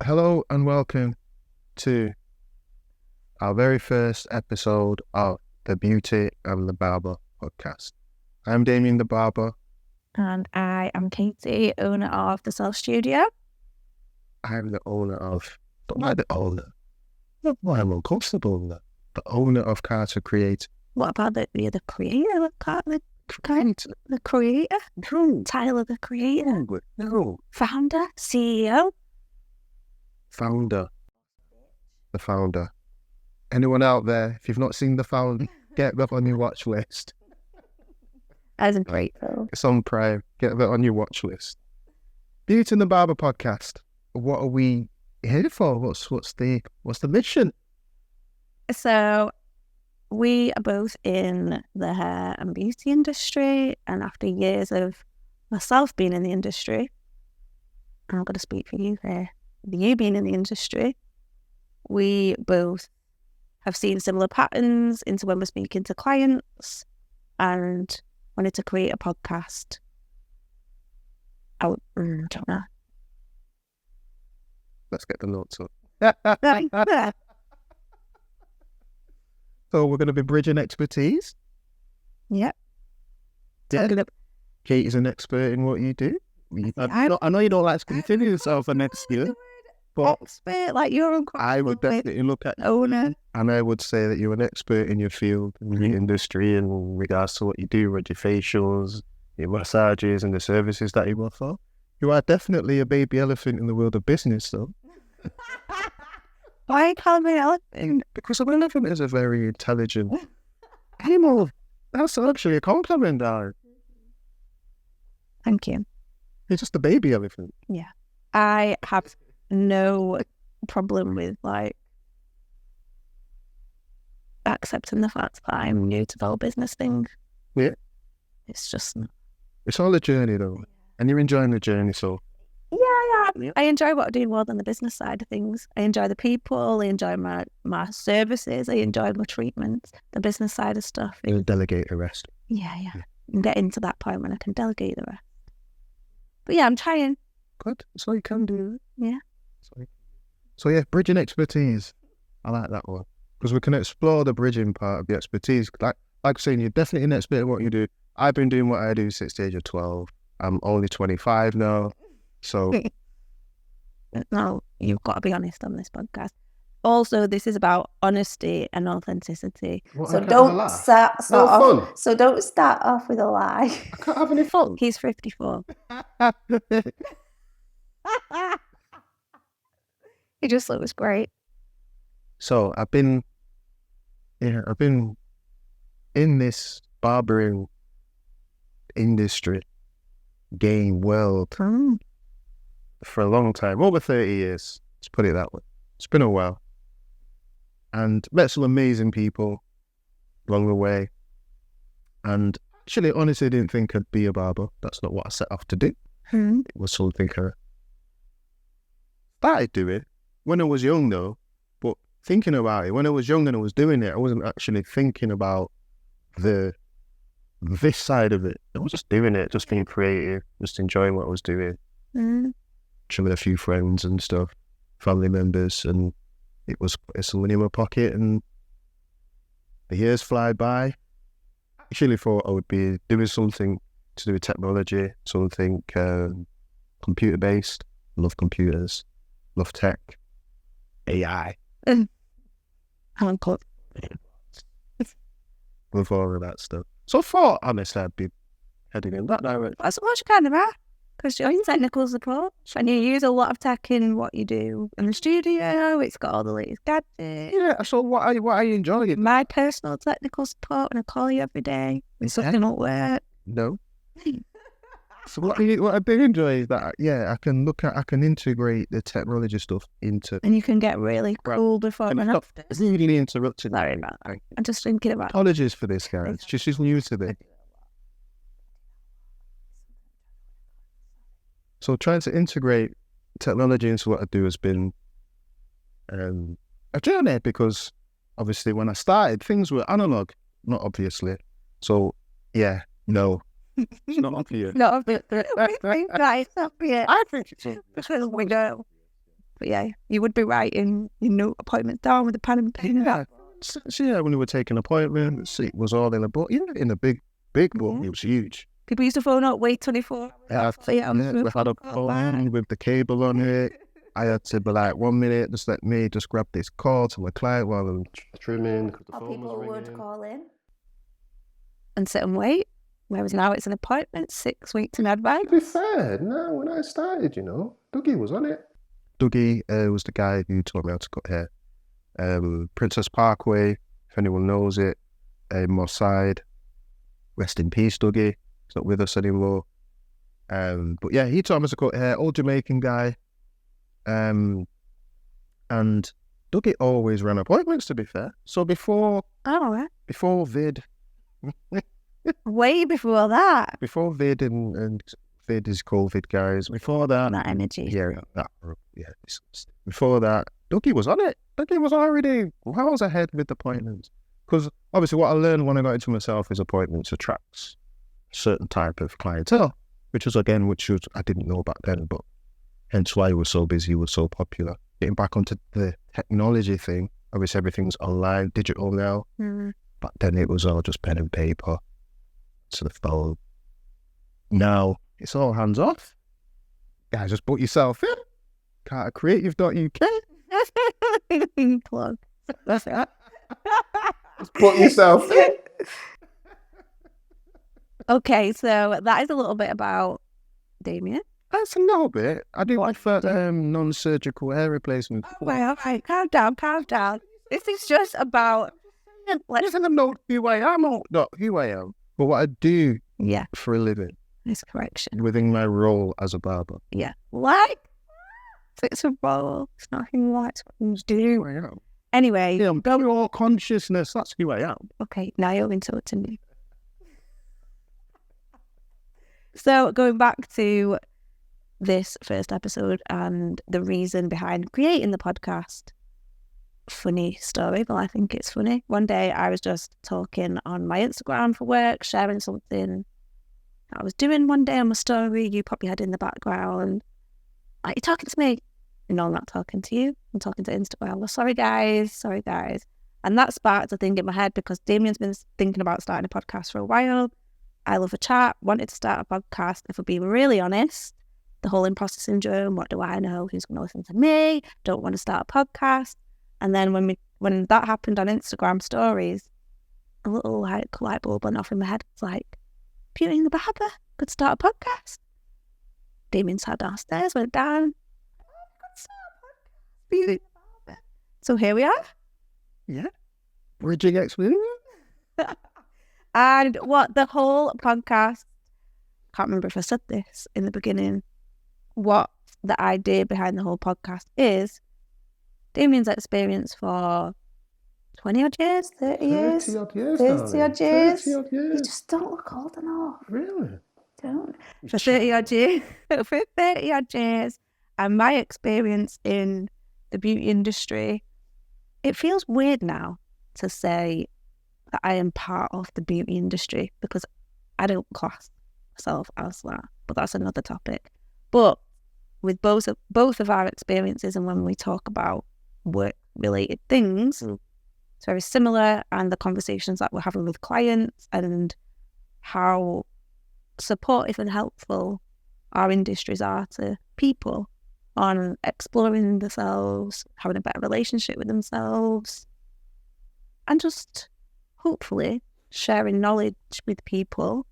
Hello and welcome to our very first episode of the Beauty and the Barber podcast. I'm Damien the Barber. And I am Katie, owner of the Self Studio. I'm the owner of, don't like the owner, not why I'm uncomfortable with that. The owner of Carter Create. What about the creator? The creator? No. Tyler the creator? No. Founder? CEO? Founder. The founder. Anyone out there, if you've not seen The Founder, get that on your watch list. That's a great film. It's on Prime. Get that on your watch list. Beauty and the Barber podcast. What are we here for? What's the mission? So we are both in the hair and beauty industry, and after years of myself being in the industry, and I'm going to speak for you here, you being in the industry, we both have seen similar patterns into when we're speaking to clients and wanted to create a podcast. I don't know. Let's get the notes up. So we're going to be bridging expertise. Yep. Yeah. Kate is an expert in what you do. I know you don't like to continue yourself an expert, but expert, like you're I would definitely look at owner. And I would say that you're an expert in your field, in your industry, in regards to what you do, with your facials, your massages, and the services that you offer. You are definitely a baby elephant in the world of business, though. Why are you calling me an elephant? Because an elephant is a very intelligent animal. That's actually a compliment, darling. Thank you. You're just a baby elephant. Yeah. I have no problem with accepting the fact that I'm new to the whole business thing. Yeah. It's just... It's all a journey, though. And you're enjoying the journey, so... Yeah. I enjoy what I do more than the business side of things. I enjoy the people. I enjoy my services. I enjoy my treatments. The business side of stuff. You'll delegate the rest. Yeah. And get into that point when I can delegate the rest. But yeah, I'm trying. Good. That's all you can do. Yeah. So yeah, bridging expertise. I like that one. Because we can explore the bridging part of the expertise. Like I'm saying, you're definitely an expert in what you do. I've been doing what I do since the age of 12. I'm only 25 now. So... No, you've got to be honest on this podcast. Also, this is about honesty and authenticity. So don't start off. So don't start off with a lie. I can't have any fun. He's 54. He just looks great. So I've been in this barbering industry game world for a long time, over 30 years. Let's put it that way. It's been a while. And met some amazing people along the way. And actually, honestly, didn't think I'd be a barber. That's not what I set off to do. It was something I started doing when I was young, though. But thinking about it, when I was young and I was doing it, I wasn't actually thinking about this side of it. I was just doing it, just being creative, just enjoying what I was doing. With a few friends and stuff, family members, and it was some money in my pocket, and the years fly by. I actually thought I would be doing something to do with technology, something computer based. Love computers, love tech, AI. I'm Love all of that stuff. So I thought, honestly, I'd be heading in that direction. That's what you kind of are. Because you're in technical support and you use a lot of tech in what you do in the studio. It's got all the latest gadgets. Yeah, so what I enjoy. My personal technical support when I call you every day when something don't work. No. So what I do enjoy is that, I can integrate the technology stuff into... And you can get really cool before and after. It's really interrupted. Sorry about that. I'm just thinking about... Apologies for this, guys. She's new to this. So trying to integrate technology into what I do has been a journey, because obviously when I started, things were analog, not obviously. So no, it's not obvious. Not obvious. We think that it's obvious. I think it's obvious. Because we know. But yeah, you would be writing your note appointments down with a pen and pen. Yeah. So yeah, when we were taking appointments, it was all in a book. Yeah, in a big book. Yeah. It was huge. People used to phone up, wait 24 hours. We had a phone with the cable on it. I had to be like, 1 minute, just let me just grab this call to my client while I'm trimming. Because the phone was ringing. call in and sit and wait. Whereas now it's an appointment 6 weeks in advance. To be fair, no, when I started, Dougie was on it. Dougie was the guy who taught me how to cut hair. Princess Parkway, if anyone knows it, Moss Side. Rest in peace, Dougie. He's not with us anymore. But yeah, he taught me to cut hair. Old Jamaican guy. And Dougie always ran appointments, to be fair. So before Vid, way before that. Before Vid and Vid is COVID, guys. Before that energy. Before that, Dougie was on it. Dougie was already miles ahead with appointments. Because obviously what I learned when I got into myself is appointments attracts a certain type of clientele, which I didn't know back then, but hence why he was so busy, he was so popular. Getting back onto the technology thing, obviously everything's online, digital now. Back then it was all just pen and paper to the phone. Now it's all hands off. Guys, just put yourself in. Cartercreative.uk. Plug. Just put yourself in. Okay, so that is a little bit about Damien. That's a little bit. I do like non-surgical hair replacement. All right, calm down. This is just about... Listen, I'm not who I am. Not who I am. But what I do for a living. Nice correction. Within my role as a barber. Yeah. Like? So it's a role. It's not who you are, it's what you do. I am. Anyway. Yeah, I'm very all consciousness. That's who I am. Okay, now you're insulting me. So going back to this first episode and the reason behind creating the podcast. Funny story, but I think it's funny. One day I was just talking on my Instagram for work, sharing something I was doing one day on my story. You probably had in the background, like, you're talking to me. No, I'm not talking to you. I'm talking to Instagram. Well, sorry guys. And that sparked a thing in my head because Damien's been thinking about starting a podcast for a while. I love a chat, wanted to start a podcast. If we're being really honest, the whole imposter syndrome, what do I know? Who's going to listen to me? Don't want to start a podcast. And then when that happened on Instagram stories, a little light bulb went off in my head. It's like, Beauty and the Barber could start a podcast. Damien sat downstairs, went down. Could start a podcast. Beauty and the Barber. So here we are. Yeah. Bridging experience. And what the whole podcast, can't remember if I said this in the beginning, what the idea behind the whole podcast is, Damien's experience for 20 odd years, 30 years. 30 odd years. 30 odd years. 30 odd years. You just don't look old enough. Really? Don't. For 30 odd years. For 30 odd years. And my experience in the beauty industry, it feels weird now to say that I am part of the beauty industry because I don't class myself as that. But that's another topic. But with both of our experiences and when we talk about work-related things, it's very similar, and the conversations that we're having with clients and how supportive and helpful our industries are to people on exploring themselves, having a better relationship with themselves, and just hopefully sharing knowledge with people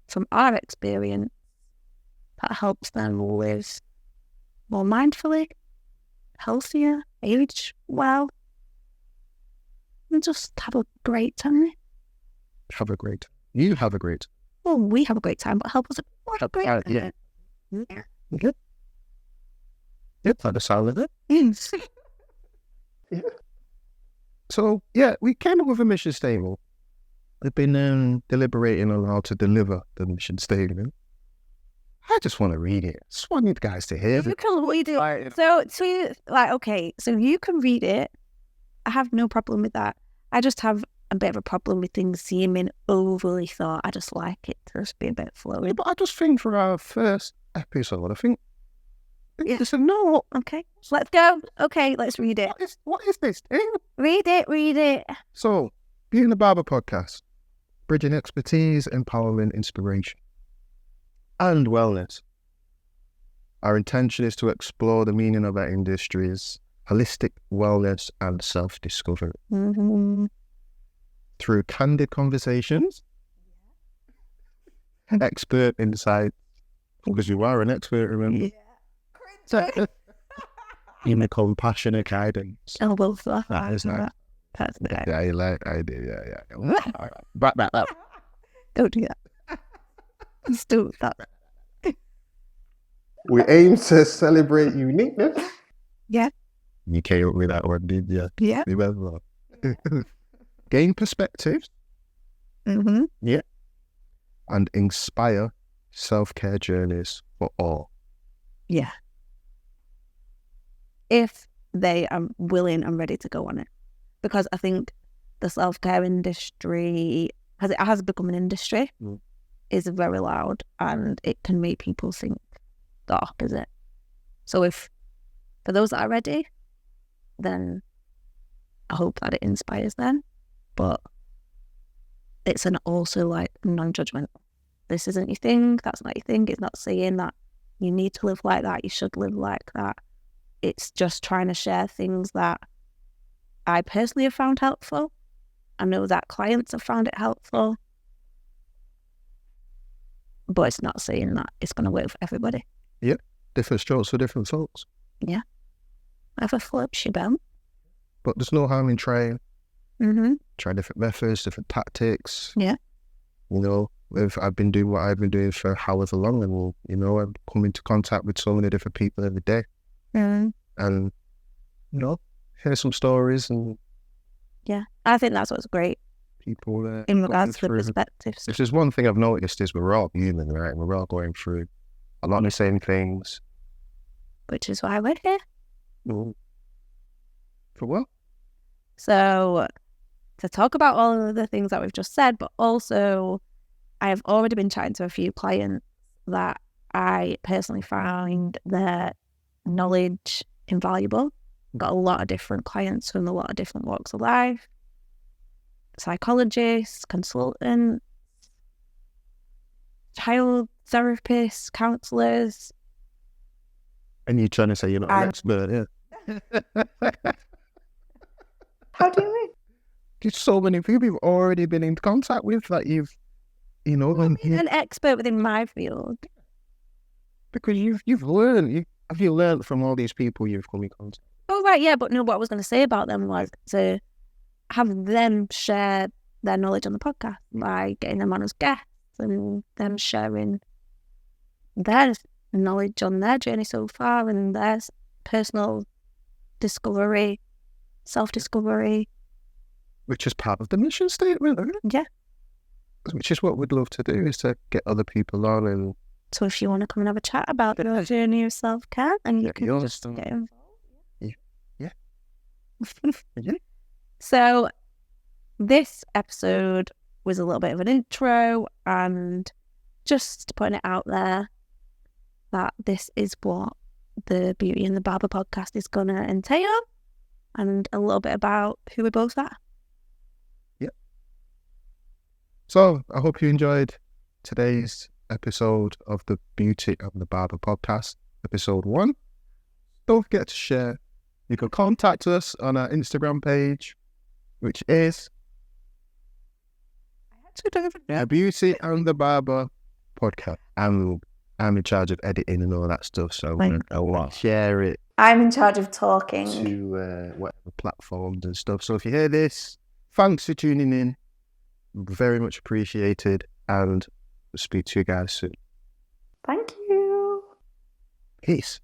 from our experience that helps them live more mindfully, healthier, age well, and just have a great time. Have a great time. You have a great time. Well, we have a great time, but help us have a great time. Yeah. Okay. Yep, that the sound of it. Yes. Yeah. So, yeah, we came up with a mission statement. We've been deliberating on how to deliver the mission statement. I just want to read it. I just want you guys to hear it. You can read it. So you can read it. I have no problem with that. I just have a bit of a problem with things seeming overly thought. I just like it to just be a bit flowy. Yeah, but I just think for our first episode, I think Yeah. It's a no. Okay, let's go. Okay, let's read it. What is this? Read it. So, Beauty and the Barber podcast, bridging expertise, empowerment, inspiration, and wellness. Our intention is to explore the meaning of our industries, holistic wellness, and self-discovery through candid conversations, expert insight, because you are an expert, remember? Yeah. You may compassionate guidance. Oh, well, That is nice. That's the guy. Yeah, you like I do. Yeah. All right. Back up. Don't do that. Just do that. We aim to celebrate uniqueness. Yeah. You came up with that one, did you? Yeah. Remember? Gain perspectives. Yeah. And inspire self-care journeys for all. Yeah. If they are willing and ready to go on it. Because I think the self-care industry, it has become an industry, is very loud, and it can make people think the opposite. So if, for those that are ready, then I hope that it inspires them. But it's also like non-judgmental. This isn't your thing, that's not your thing. It's not saying that you need to live like that, you should live like that. It's just trying to share things that I personally have found helpful. I know that clients have found it helpful. But it's not saying that it's going to work for everybody. Yep. Different strokes for different folks. Yeah. Have a flip, she belt. But there's no harm in trying. Mm-hmm. Try different methods, different tactics. Yeah. You know, if I've been doing what I've been doing for however long, and you know, I'm coming into contact with so many different people every day. And you know, hear some stories and I think that's what's great people in regards to the perspectives. If there's one thing I've noticed is we're all human, right? We're all going through a lot of the same things. Which is why we're here. For what? So to talk about all of the things that we've just said, but also I have already been chatting to a few clients that I personally find their knowledge invaluable. Got a lot of different clients from a lot of different walks of life. Psychologists, consultants, child therapists, counsellors. And you're trying to say you're not an expert, yeah? How do you mean? There's so many people you've already been in contact with that you've, you know, an expert within my field. Because you've learned. Have you learned from all these people you've come in contact? Oh, right, yeah, but no, what I was going to say about them was to have them share their knowledge on the podcast by getting them on as guests and them sharing their knowledge on their journey so far and their personal discovery, self-discovery. Which is part of the mission statement, isn't it? Yeah. Which is what we'd love to do, is to get other people on. And so if you want to come and have a chat about your journey of self-care, and you can just get involved. Yeah. Yeah. So this episode was a little bit of an intro and just putting it out there that this is what the Beauty and the Barber podcast is going to entail, and a little bit about who we both are. Yep. So I hope you enjoyed today's episode of the Beauty and the Barber podcast, episode 1. Don't forget to share. You can contact us on our Instagram page, which is a Beauty and the Barber podcast. I'm in charge of editing and all that stuff, so I'll share it. I'm in charge of talking to whatever platforms and stuff. So if you hear this, thanks for tuning in. Very much appreciated, and we'll speak to you guys soon. Thank you. Peace.